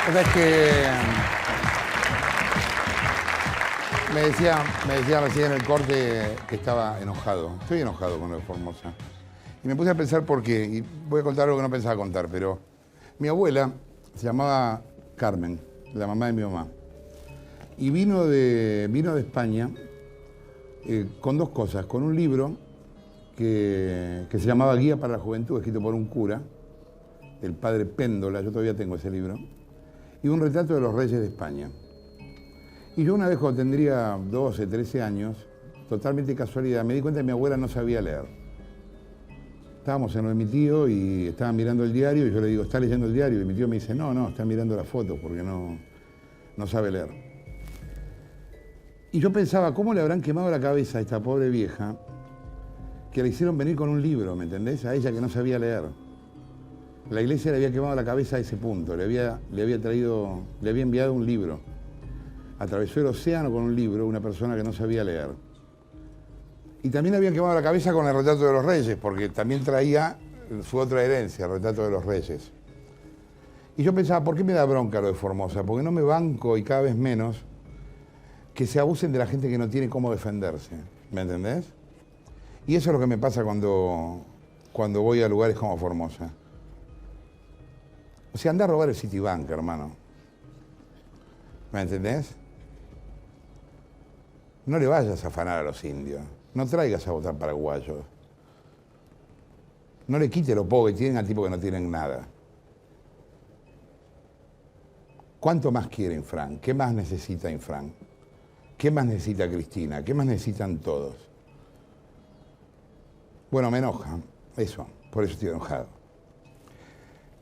O sea, es que me decía recién en el corte que estaba enojado. Estoy enojado con lo de Formosa. Y me puse a pensar por qué. Y voy a contar algo que no pensaba contar, pero mi abuela se llamaba Carmen, la mamá de mi mamá. Y vino de España con dos cosas. Con un libro que se llamaba Guía para la Juventud, escrito por un cura, el padre Péndola, yo todavía tengo ese libro, y un retrato de los reyes de España. Y yo una vez cuando tendría 12, 13 años, totalmente casualidad, me di cuenta que mi abuela no sabía leer. Estábamos en lo de mi tío y estaba mirando el diario y yo le digo, ¿está leyendo el diario? Y mi tío me dice, no, está mirando la foto porque no sabe leer. Y yo pensaba, ¿cómo le habrán quemado la cabeza a esta pobre vieja que le hicieron venir con un libro, ¿me entendés? A ella que no sabía leer. La iglesia le había quemado la cabeza a ese punto, le había enviado un libro. Atravesó el océano con un libro, una persona que no sabía leer. Y también le habían quemado la cabeza con el retrato de los reyes, porque también traía su otra herencia, el retrato de los reyes. Y yo pensaba, ¿por qué me da bronca lo de Formosa? Porque no me banco, y cada vez menos, que se abusen de la gente que no tiene cómo defenderse, ¿me entendés? Y eso es lo que me pasa cuando voy a lugares como Formosa. O sea, anda a robar el Citibank, hermano. ¿Me entendés? No le vayas a afanar a los indios. No traigas a votar paraguayos. No le quite lo poco que tienen al tipo que no tienen nada. ¿Cuánto más quiere Infran? ¿Qué más necesita Infran? ¿Qué más necesita Cristina? ¿Qué más necesitan todos? Bueno, me enoja. Eso, por eso estoy enojado.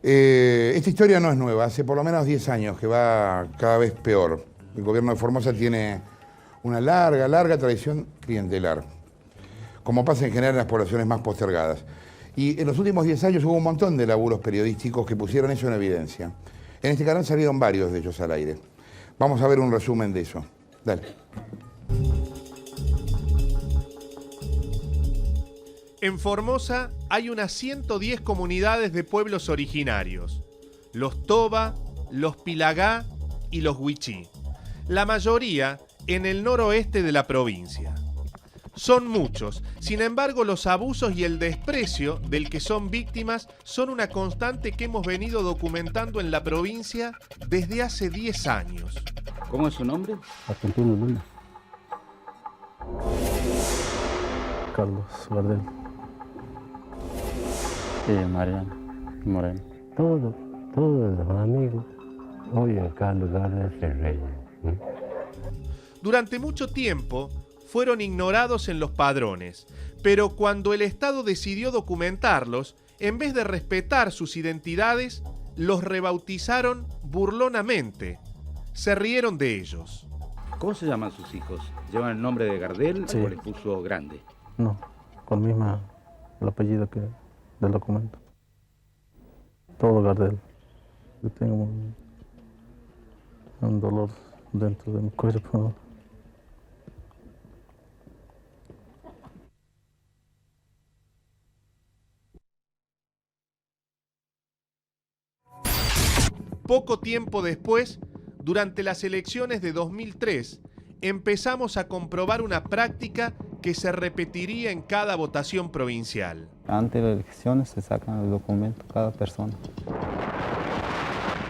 Esta historia no es nueva, hace por lo menos 10 años que va cada vez peor. El gobierno de Formosa tiene una larga tradición clientelar, como pasa en general en las poblaciones más postergadas. Y en los últimos 10 años hubo un montón de laburos periodísticos que pusieron eso en evidencia. En este canal salieron varios de ellos al aire. Vamos a ver un resumen de eso. Dale. En Formosa hay unas 110 comunidades de pueblos originarios, los Toba, los Pilagá y los Wichí, la mayoría en el noroeste de la provincia. Son muchos, sin embargo los abusos y el desprecio del que son víctimas son una constante que hemos venido documentando en la provincia desde hace 10 años. ¿Cómo es su nombre? Argentino Luna. Carlos Gardel. Mariano Moreno. Todos los amigos. Oye, Carlos Gardel Ferreira. Durante mucho tiempo fueron ignorados en los padrones, pero cuando el Estado decidió documentarlos, en vez de respetar sus identidades, los rebautizaron burlonamente. Se rieron de ellos. ¿Cómo se llaman sus hijos? ¿Llevan el nombre de Gardel Sí. o le puso Grande? No, con el apellido del documento. Todo Gardel. Yo tengo un dolor dentro de mi cuerpo. Poco tiempo después, durante las elecciones de 2003, empezamos a comprobar una práctica que se repetiría en cada votación provincial. Antes de las elecciones se sacan los documentos cada persona.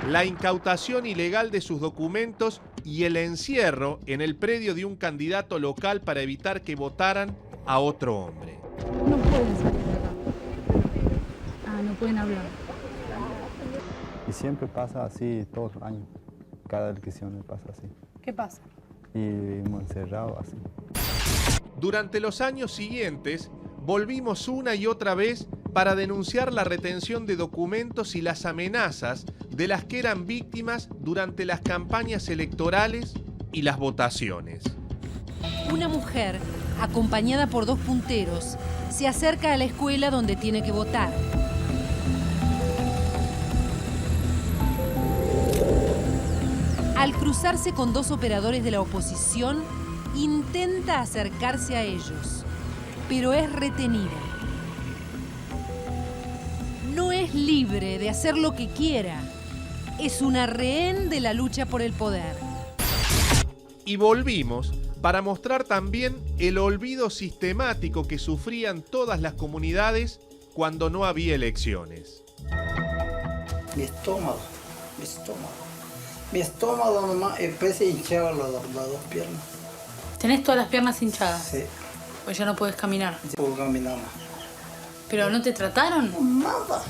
La incautación ilegal de sus documentos y el encierro en el predio de un candidato local para evitar que votaran a otro hombre. No pueden salir de acá. No pueden hablar. Y siempre pasa así todos los años. Cada elección pasa así. ¿Qué pasa? Y hemos encerrado así. Durante los años siguientes, volvimos una y otra vez para denunciar la retención de documentos y las amenazas de las que eran víctimas durante las campañas electorales y las votaciones. Una mujer, acompañada por dos punteros, se acerca a la escuela donde tiene que votar. Al cruzarse con dos operadores de la oposición, intenta acercarse a ellos, pero es retenida. No es libre de hacer lo que quiera. es una rehén de la lucha por el poder. Y volvimos para mostrar también el olvido sistemático que sufrían todas las comunidades cuando no había elecciones. Mi estómago nomás empecé a hinchar las dos piernas. ¿Tenés todas las piernas hinchadas? Sí, Pues ya no puedes caminar. puedo caminar más. ¿Pero no te trataron? Nada,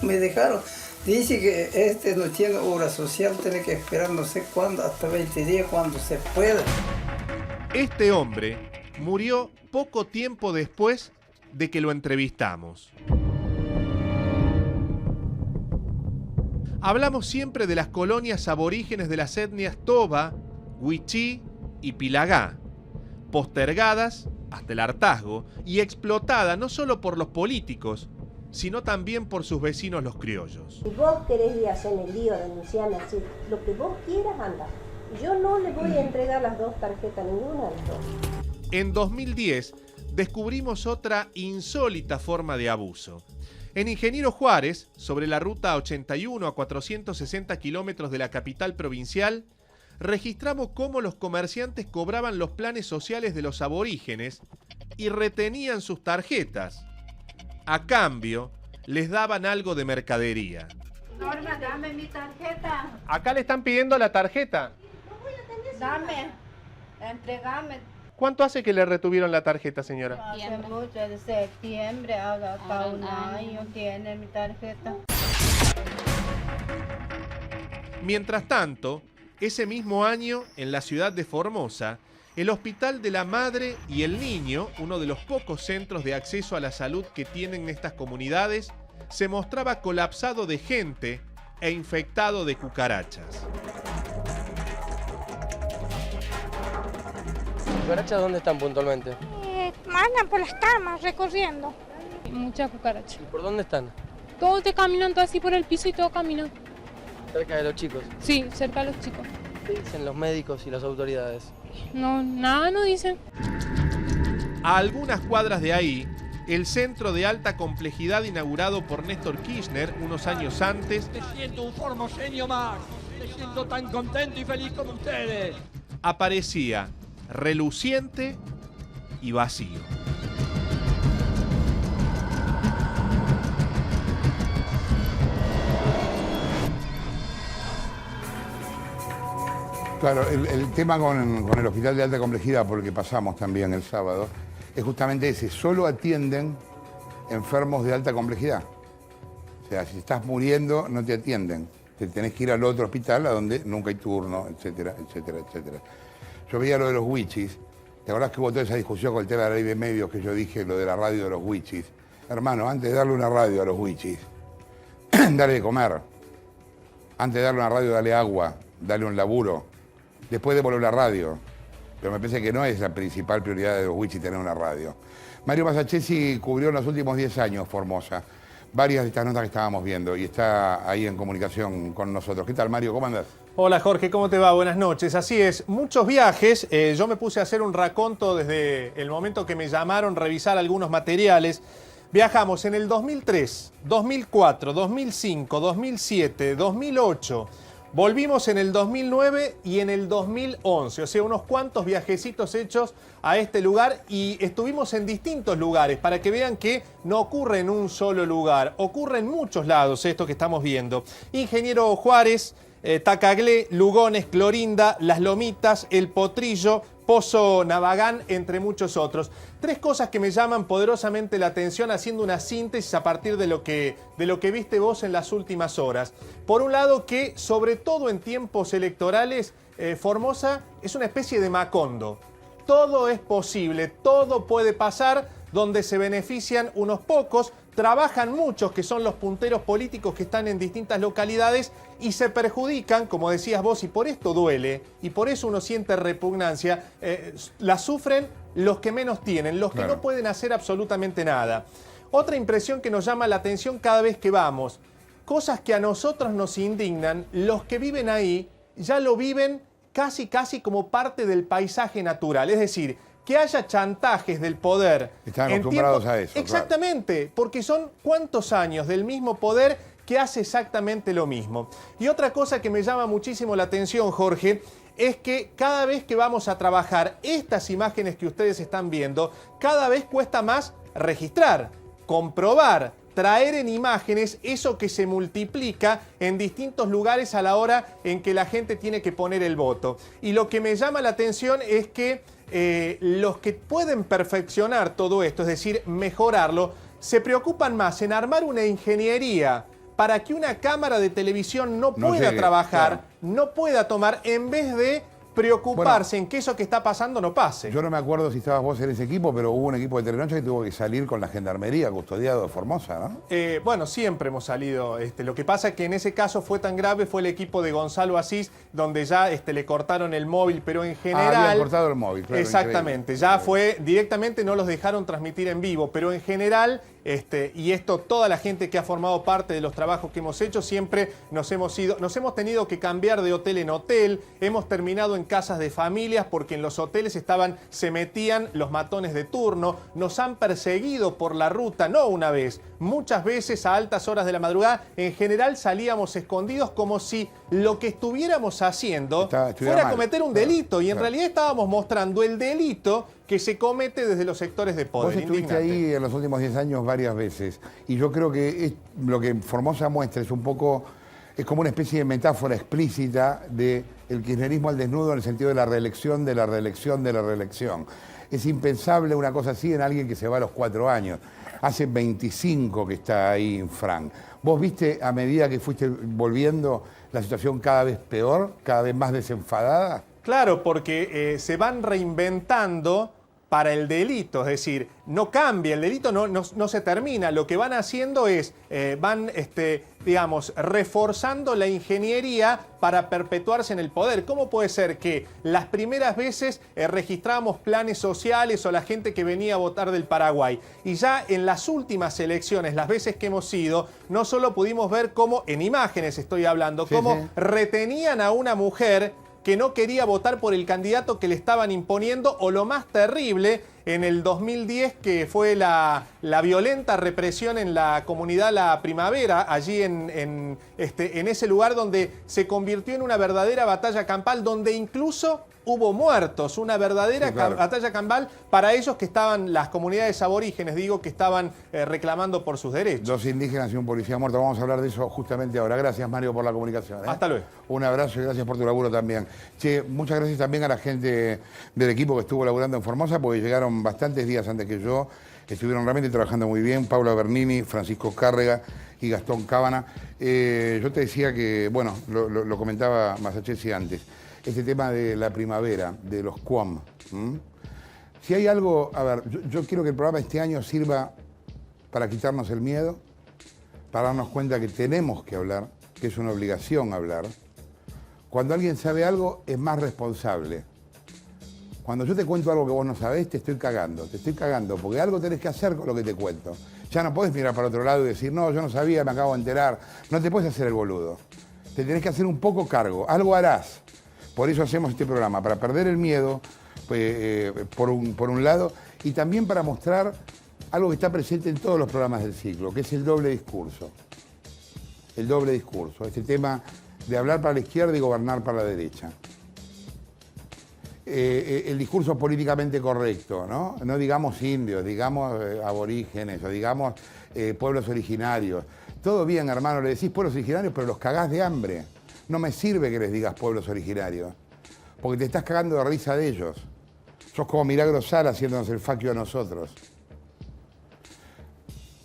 me dejaron. Dice que no tiene obra social, tiene que esperar no sé cuándo, hasta 20 días, cuando se pueda. Este hombre murió poco tiempo después de que lo entrevistamos. Hablamos siempre de las colonias aborígenes de las etnias Toba, Wichí y Pilagá, postergadas hasta el hartazgo y explotadas no solo por los políticos, sino también por sus vecinos los criollos. Si vos querés ir a hacer el lío, denunciarme, así, lo que vos quieras, anda. Yo no le voy a entregar las dos tarjetas, ninguna de las dos. En 2010 descubrimos otra insólita forma de abuso. En Ingeniero Juárez, sobre la ruta 81 a 460 kilómetros de la capital provincial, registramos cómo los comerciantes cobraban los planes sociales de los aborígenes y retenían sus tarjetas. A cambio, les daban algo de mercadería. Norma, dame mi tarjeta. Acá le están pidiendo la tarjeta. Dame, entregame. ¿Cuánto hace que le retuvieron la tarjeta, señora? Hace mucho, de septiembre, hasta un año tiene mi tarjeta. Mientras tanto, ese mismo año, en la ciudad de Formosa, el Hospital de la Madre y el Niño, uno de los pocos centros de acceso a la salud que tienen estas comunidades, se mostraba colapsado de gente e infectado de cucarachas. ¿Cucarachas dónde están puntualmente? Andan por las camas, recorriendo. Muchas cucarachas. ¿Y por dónde están? Todos te caminan todo así por el piso y todos caminan. Cerca de los chicos. Sí, cerca de los chicos. ¿Qué dicen los médicos y las autoridades? No, nada no dicen. A algunas cuadras de ahí, el centro de alta complejidad inaugurado por Néstor Kirchner unos años antes, Me siento un formoseño más. Me siento tan contento y feliz como ustedes. aparecía reluciente y vacío. Claro, el tema con el hospital de alta complejidad, por el que pasamos también el sábado, es justamente ese. Solo atienden enfermos de alta complejidad. O sea, si estás muriendo, no te atienden. Te tenés que ir al otro hospital, a donde nunca hay turno, etcétera, etcétera, etcétera. Yo veía lo de los wichis. ¿Te acordás que hubo toda esa discusión con el tema de la ley de medios que yo dije, lo de la radio de los wichis? Hermano, antes de darle una radio a los wichis, dale de comer. Antes de darle una radio, dale agua, dale un laburo. Después devolver la radio. Pero me parece que no es la principal prioridad de los wichis tener una radio. Mario Masachesi cubrió en los últimos 10 años Formosa. Varias de estas notas que estábamos viendo y está ahí en comunicación con nosotros. ¿Qué tal, Mario? ¿Cómo andás? Hola, Jorge, ¿cómo te va? Buenas noches. Así es, muchos viajes. Yo me puse a hacer un raconto desde el momento que me llamaron, revisar algunos materiales. Viajamos en el 2003, 2004, 2005, 2007, 2008... Volvimos en el 2009 y en el 2011, o sea, unos cuantos viajecitos hechos a este lugar y estuvimos en distintos lugares para que vean que no ocurre en un solo lugar, ocurre en muchos lados esto que estamos viendo. Ingeniero Juárez, Tacaglé, Lugones, Clorinda, Las Lomitas, El Potrillo, Pozo Navagán, entre muchos otros. Tres cosas que me llaman poderosamente la atención haciendo una síntesis a partir de lo que viste vos en las últimas horas. Por un lado que, sobre todo en tiempos electorales, Formosa es una especie de Macondo. Todo es posible, todo puede pasar, donde se benefician unos pocos, trabajan muchos que son los punteros políticos que están en distintas localidades y se perjudican, como decías vos, y por esto duele, y por eso uno siente repugnancia, la sufren los que menos tienen, los que no pueden hacer absolutamente nada. Otra impresión que nos llama la atención cada vez que vamos, cosas que a nosotros nos indignan, los que viven ahí ya lo viven casi como parte del paisaje natural, es decir, que haya chantajes del poder. Están acostumbrados a eso. Exactamente, porque son cuántos años del mismo poder que hace exactamente lo mismo. Y otra cosa que me llama muchísimo la atención, Jorge, es que cada vez que vamos a trabajar estas imágenes que ustedes están viendo, cada vez cuesta más registrar, comprobar, traer en imágenes eso que se multiplica en distintos lugares a la hora en que la gente tiene que poner el voto. Y lo que me llama la atención es que los que pueden perfeccionar todo esto, es decir, mejorarlo, se preocupan más en armar una ingeniería para que una cámara de televisión no pueda trabajar, claro, no pueda tomar, en vez de preocuparse en que eso que está pasando no pase. Yo no me acuerdo si estabas vos en ese equipo, pero hubo un equipo de Telenoche que tuvo que salir con la gendarmería custodiado de Formosa, ¿no? Bueno, siempre hemos salido. Lo que pasa es que en ese caso fue tan grave, fue el equipo de Gonzalo Asís, donde ya le cortaron el móvil, pero en general... habían cortado el móvil, claro. Exactamente, ya fue directamente, no los dejaron transmitir en vivo, pero en general... y esto, toda la gente que ha formado parte de los trabajos que hemos hecho, siempre nos hemos tenido que cambiar de hotel en hotel, hemos terminado en casas de familias porque en los hoteles se metían los matones de turno, nos han perseguido por la ruta, no una vez, muchas veces a altas horas de la madrugada. En general salíamos escondidos como si lo que estuviéramos haciendo fuera a cometer un delito, y en realidad estábamos mostrando el delito que se comete desde los sectores de poder. Vos estuviste ahí en los últimos 10 años varias veces, y yo creo que lo que Formosa muestra es un poco, es como una especie de metáfora explícita del kirchnerismo al desnudo, en el sentido de la reelección, de la reelección, de la reelección. Es impensable una cosa así en alguien que se va a los 4 años. Hace 25 que está ahí Frank. ¿Vos viste, a medida que fuiste volviendo, la situación cada vez peor, cada vez más desenfadada? Claro, porque se van reinventando para el delito, es decir, no cambia, el delito no se termina, lo que van haciendo es, digamos, reforzando la ingeniería para perpetuarse en el poder. ¿Cómo puede ser que las primeras veces registramos planes sociales o la gente que venía a votar del Paraguay, y ya en las últimas elecciones, las veces que hemos ido, no solo pudimos ver cómo, en imágenes estoy hablando, cómo retenían a una mujer que no quería votar por el candidato que le estaban imponiendo, o lo más terrible, en el 2010, que fue la violenta represión en la comunidad La Primavera, allí en ese lugar donde se convirtió en una verdadera batalla campal, donde incluso hubo muertos, una verdadera batalla campal para ellos que estaban, las comunidades aborígenes, digo, que estaban reclamando por sus derechos. 2 indígenas y un policía muerto. Vamos a hablar de eso justamente ahora. Gracias, Mario, por la comunicación. Hasta luego. Un abrazo y gracias por tu laburo también. Che, muchas gracias también a la gente del equipo que estuvo laburando en Formosa, porque llegaron bastantes días antes que yo. Estuvieron realmente trabajando muy bien. Paula Bernini, Francisco Cárrega y Gastón Cábana. Yo te decía que, bueno, lo comentaba Masachesi antes, este tema de la primavera, de los QUAM. Si hay algo, a ver, yo quiero que el programa este año sirva para quitarnos el miedo, para darnos cuenta que tenemos que hablar, que es una obligación hablar. Cuando alguien sabe algo, es más responsable. Cuando yo te cuento algo que vos no sabés, te estoy cagando, porque algo tenés que hacer con lo que te cuento. Ya no podés mirar para otro lado y decir, no, yo no sabía, me acabo de enterar. No te puedes hacer el boludo. Te tenés que hacer un poco cargo, algo harás. Por eso hacemos este programa, para perder el miedo, por un lado, y también para mostrar algo que está presente en todos los programas del ciclo, que es el doble discurso. El doble discurso, este tema de hablar para la izquierda y gobernar para la derecha. El discurso políticamente correcto, ¿no? No digamos indios, digamos aborígenes, o digamos pueblos originarios. Todo bien, hermano, le decís pueblos originarios, pero los cagás de hambre. No me sirve que les digas pueblos originarios, porque te estás cagando de risa de ellos. Sos como Milagro Sala haciéndonos el faquio a nosotros.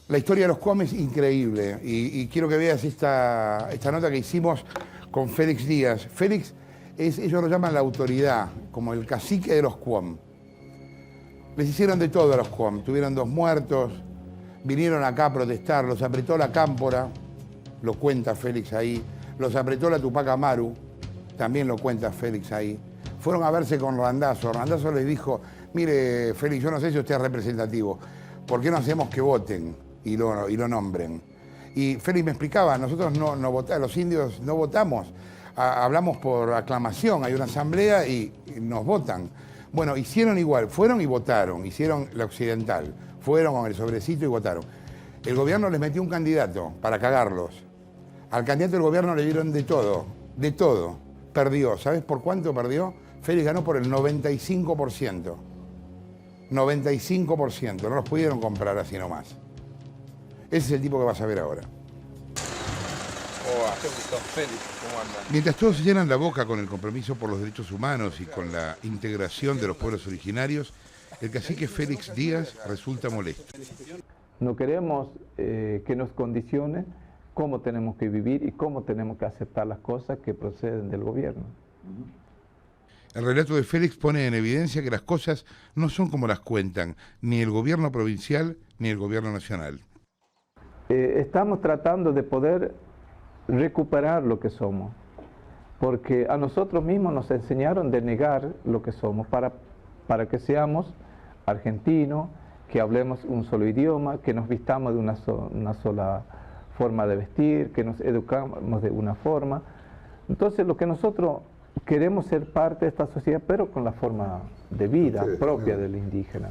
La historia de los QUAM es increíble, y quiero que veas esta nota que hicimos con Félix Díaz. Félix, ellos lo llaman la autoridad, como el cacique de los QUAM. Les hicieron de todo a los QUAM, tuvieron 2 muertos, vinieron acá a protestar, los apretó la Cámpora, lo cuenta Félix ahí. Los apretó la Tupac Amaru, también lo cuenta Félix ahí. Fueron a verse con Randazzo. Randazzo les dijo, mire, Félix, yo no sé si usted es representativo, ¿por qué no hacemos que voten y lo nombren? Y Félix me explicaba, nosotros no votamos, los indios no votamos, hablamos por aclamación, hay una asamblea y nos votan. Bueno, hicieron igual, fueron y votaron, hicieron la occidental, fueron con el sobrecito y votaron. El gobierno les metió un candidato para cagarlos. Al candidato del gobierno le dieron de todo, de todo. Perdió. ¿Sabes por cuánto perdió? Félix ganó por el 95%. 95%. No los pudieron comprar así nomás. Ese es el tipo que vas a ver ahora. Hola, Félix, ¿cómo anda? Mientras todos se llenan la boca con el compromiso por los derechos humanos y con la integración de los pueblos originarios, el cacique Félix Díaz resulta molesto. No queremos que nos condicione cómo tenemos que vivir y cómo tenemos que aceptar las cosas que proceden del gobierno. El relato de Félix pone en evidencia que las cosas no son como las cuentan, ni el gobierno provincial ni el gobierno nacional. Estamos tratando de poder recuperar lo que somos, porque a nosotros mismos nos enseñaron de negar lo que somos para que seamos argentinos, que hablemos un solo idioma, que nos vistamos de una sola forma de vestir, que nos educamos de una forma. Entonces lo que nosotros queremos ser parte de esta sociedad, pero con la forma de vida propia del indígena.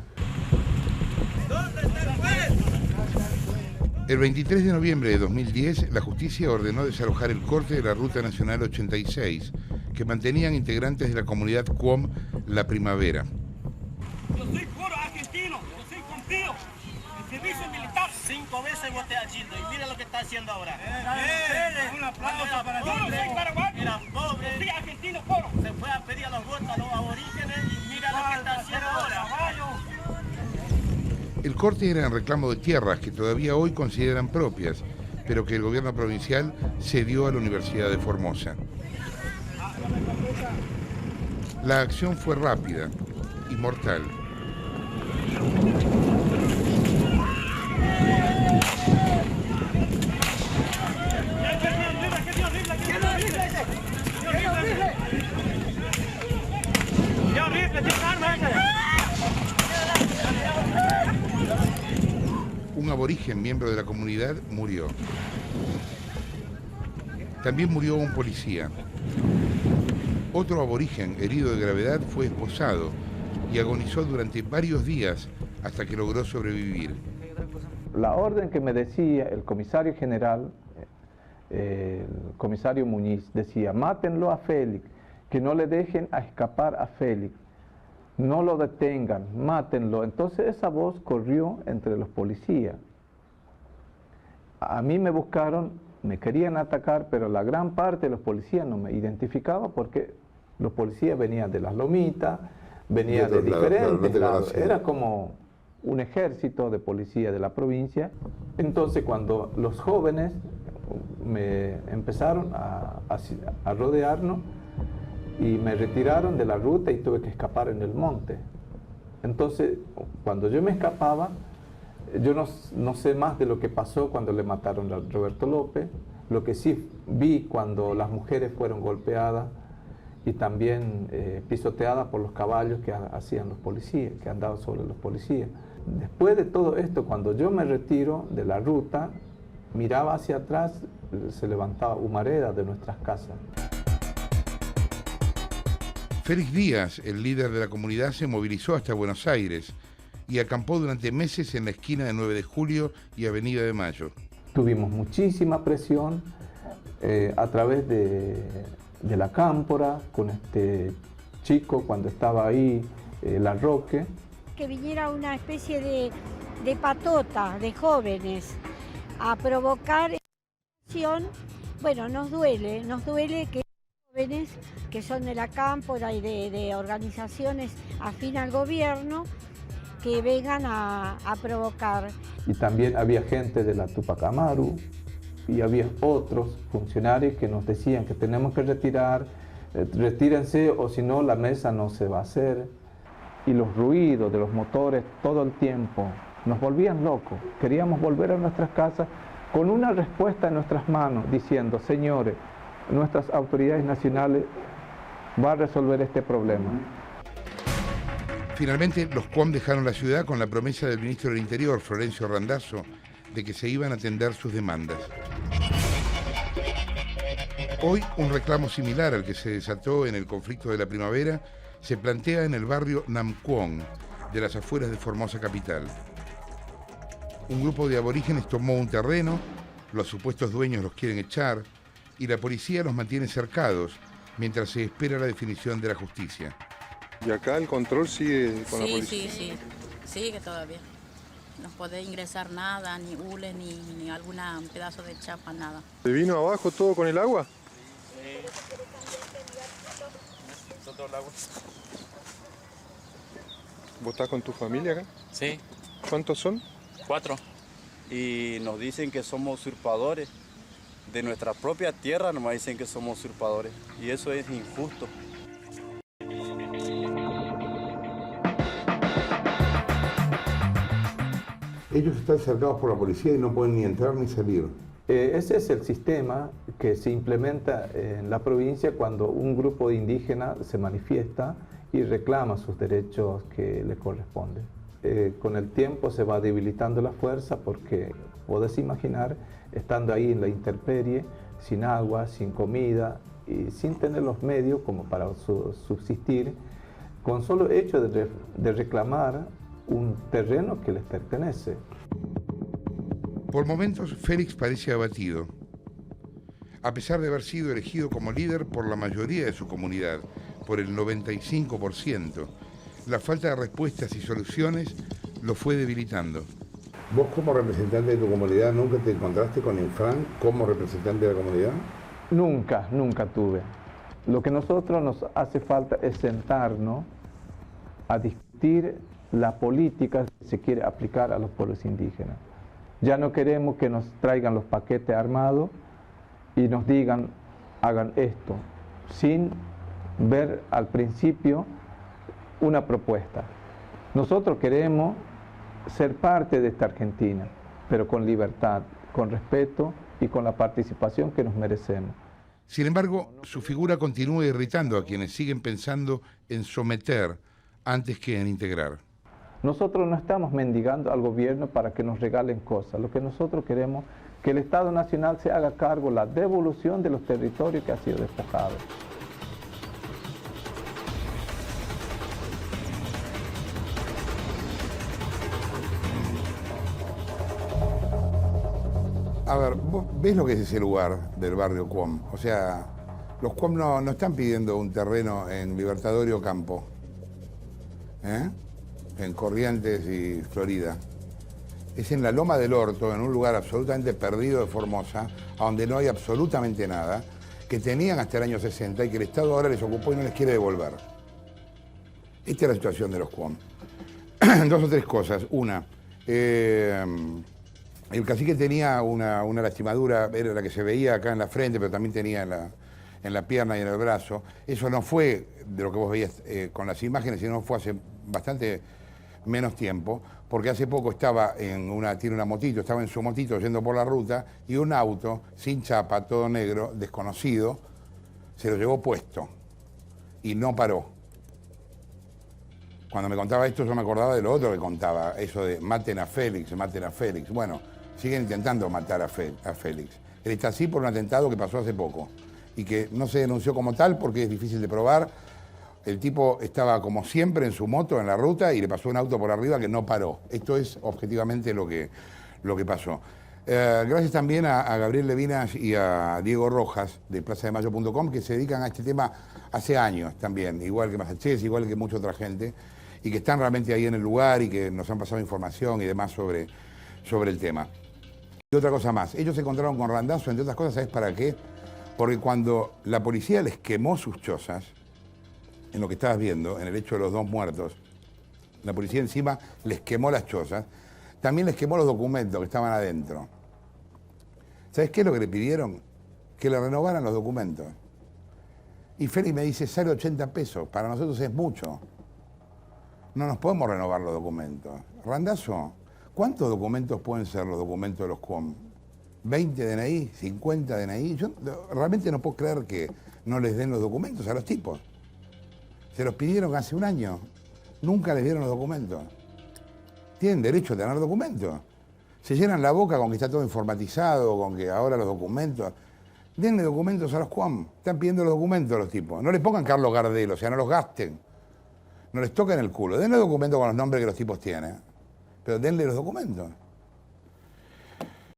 El 23 de noviembre de 2010, la justicia ordenó desalojar el corte de la Ruta Nacional 86, que mantenían integrantes de la comunidad Cuom La Primavera. Yo soy puro argentino, yo soy confío. El servicio militar 5 veces voté a Gildo y mira lo que está haciendo ahora. Un aplauso para Gildo. Era pobre. Sí, argentino, puro. Se fue a pedir a los votos a los aborígenes y mira lo que está haciendo ahora. El corte era en reclamo de tierras que todavía hoy consideran propias, pero que el gobierno provincial cedió a la Universidad de Formosa. La acción fue rápida y mortal. Un aborigen, miembro de la comunidad, murió. También murió un policía. Otro aborigen, herido de gravedad, fue esposado y agonizó durante varios días hasta que logró sobrevivir. La orden que me decía el comisario general, el comisario Muñiz, decía: mátenlo a Félix, que no le dejen a escapar a Félix. No lo detengan, mátenlo. Entonces esa voz corrió entre los policías. A mí me buscaron, me querían atacar, pero la gran parte de los policías no me identificaba porque los policías venían de las lomitas, venían de diferentes lados. Era como un ejército de policía de la provincia. Entonces cuando los jóvenes me empezaron a rodearnos, y me retiraron de la ruta y tuve que escapar en el monte. Entonces, cuando yo me escapaba, yo no sé más de lo que pasó cuando le mataron a Roberto López. Lo que sí vi cuando las mujeres fueron golpeadas y también pisoteadas por los caballos que hacían los policías, que andaban sobre los policías. Después de todo esto, cuando yo me retiro de la ruta, miraba hacia atrás, se levantaba humareda de nuestras casas. Félix Díaz, el líder de la comunidad, se movilizó hasta Buenos Aires y acampó durante meses en la esquina de 9 de Julio y Avenida de Mayo. Tuvimos muchísima presión a través de la cámpora, con este chico cuando estaba ahí, Larroque. Que viniera una especie de patota de jóvenes a provocar acción. Bueno, nos duele que jóvenes que son de la cámpora y de organizaciones afín al gobierno que vengan a provocar. Y también había gente de la Tupac Amaru y había otros funcionarios que nos decían que tenemos que retirar, retírense o si no la mesa no se va a hacer. Y los ruidos de los motores todo el tiempo nos volvían locos. Queríamos volver a nuestras casas con una respuesta en nuestras manos diciendo: señores, nuestras autoridades nacionales van a resolver este problema. Finalmente, los Cuom dejaron la ciudad con la promesa del ministro del Interior, Florencio Randazzo, de que se iban a atender sus demandas. Hoy, un reclamo similar al que se desató en el conflicto de la primavera se plantea en el barrio Namcuón, de las afueras de Formosa capital. Un grupo de aborígenes tomó un terreno, los supuestos dueños los quieren echar y la policía los mantiene cercados mientras se espera la definición de la justicia. ¿Y acá el control sigue con la policía? Sí, sigue todavía. No puede ingresar nada, ni hule, ni algún pedazo de chapa, nada. ¿Se vino abajo todo con el agua? Todo el agua. ¿Vos estás con tu familia acá? Sí. ¿Cuántos son? 4. Y nos dicen que somos usurpadores. De nuestra propia tierra nos dicen que somos usurpadores. Y eso es injusto. Ellos están cercados por la policía y no pueden ni entrar ni salir. Ese es el sistema que se implementa en la provincia cuando un grupo de indígenas se manifiesta y reclama sus derechos que le corresponden. Con el tiempo se va debilitando la fuerza porque, podés imaginar, estando ahí en la intemperie, sin agua, sin comida y sin tener los medios como para subsistir, con solo hecho de reclamar un terreno que les pertenece. Por momentos, Félix parece abatido. A pesar de haber sido elegido como líder por la mayoría de su comunidad, por el 95%, la falta de respuestas y soluciones lo fue debilitando. ¿Vos como representante de tu comunidad nunca te encontraste con Infran como representante de la comunidad? Nunca tuve. Lo que nosotros nos hace falta es sentarnos a discutir la política que se quiere aplicar a los pueblos indígenas. Ya no queremos que nos traigan los paquetes armados y nos digan, hagan esto, sin ver al principio una propuesta. Nosotros queremos ser parte de esta Argentina, pero con libertad, con respeto y con la participación que nos merecemos. Sin embargo, su figura continúa irritando a quienes siguen pensando en someter antes que en integrar. Nosotros no estamos mendigando al gobierno para que nos regalen cosas. Lo que nosotros queremos es que el Estado Nacional se haga cargo de la devolución de los territorios que han sido despojados. A ver, vos ves lo que es ese lugar del barrio Cuom. O sea, los Cuom no están pidiendo un terreno en Libertador Campo, en Corrientes y Florida. Es en la Loma del Orto, en un lugar absolutamente perdido de Formosa, a donde no hay absolutamente nada, que tenían hasta el año 60 y que el Estado ahora les ocupó y no les quiere devolver. Esta es la situación de los Cuom. Dos o tres cosas. Una, el cacique tenía una lastimadura, era la que se veía acá en la frente, pero también tenía en la pierna y en el brazo. Eso no fue de lo que vos veías con las imágenes, sino fue hace bastante menos tiempo, porque hace poco tiene una motito, estaba en su motito yendo por la ruta y un auto sin chapa, todo negro, desconocido, se lo llevó puesto y no paró. Cuando me contaba esto yo me acordaba de lo otro que contaba, eso de maten a Félix, maten a Félix. Bueno, siguen intentando matar a Félix. Él está así por un atentado que pasó hace poco y que no se denunció como tal porque es difícil de probar. El tipo estaba como siempre en su moto en la ruta y le pasó un auto por arriba que no paró. Esto es objetivamente lo que pasó. Gracias también a Gabriel Levinas y a Diego Rojas de plazademayo.com que se dedican a este tema hace años también, igual que Massachusetts, igual que mucha otra gente, y que están realmente ahí en el lugar y que nos han pasado información y demás sobre el tema. Y otra cosa más, ellos se encontraron con Randazzo, entre otras cosas, ¿sabes para qué? Porque cuando la policía les quemó sus chozas, en lo que estabas viendo, en el hecho de los 2 muertos, la policía encima les quemó las chozas, también les quemó los documentos que estaban adentro. ¿Sabes qué es lo que le pidieron? Que le renovaran los documentos. Y Félix me dice, sale 80 pesos, para nosotros es mucho. No nos podemos renovar los documentos. Randazzo, ¿cuántos documentos pueden ser los documentos de los Cuom? ¿20 DNI? ¿50 DNI? Yo realmente no puedo creer que no les den los documentos a los tipos. Se los pidieron hace un año. Nunca les dieron los documentos. Tienen derecho a tener documentos. Se llenan la boca con que está todo informatizado, con que ahora los documentos... Denle documentos a los Cuom. Están pidiendo los documentos a los tipos. No les pongan Carlos Gardel, o sea, no los gasten. No les toquen el culo. Denle documentos con los nombres que los tipos tienen. Pero denle los documentos.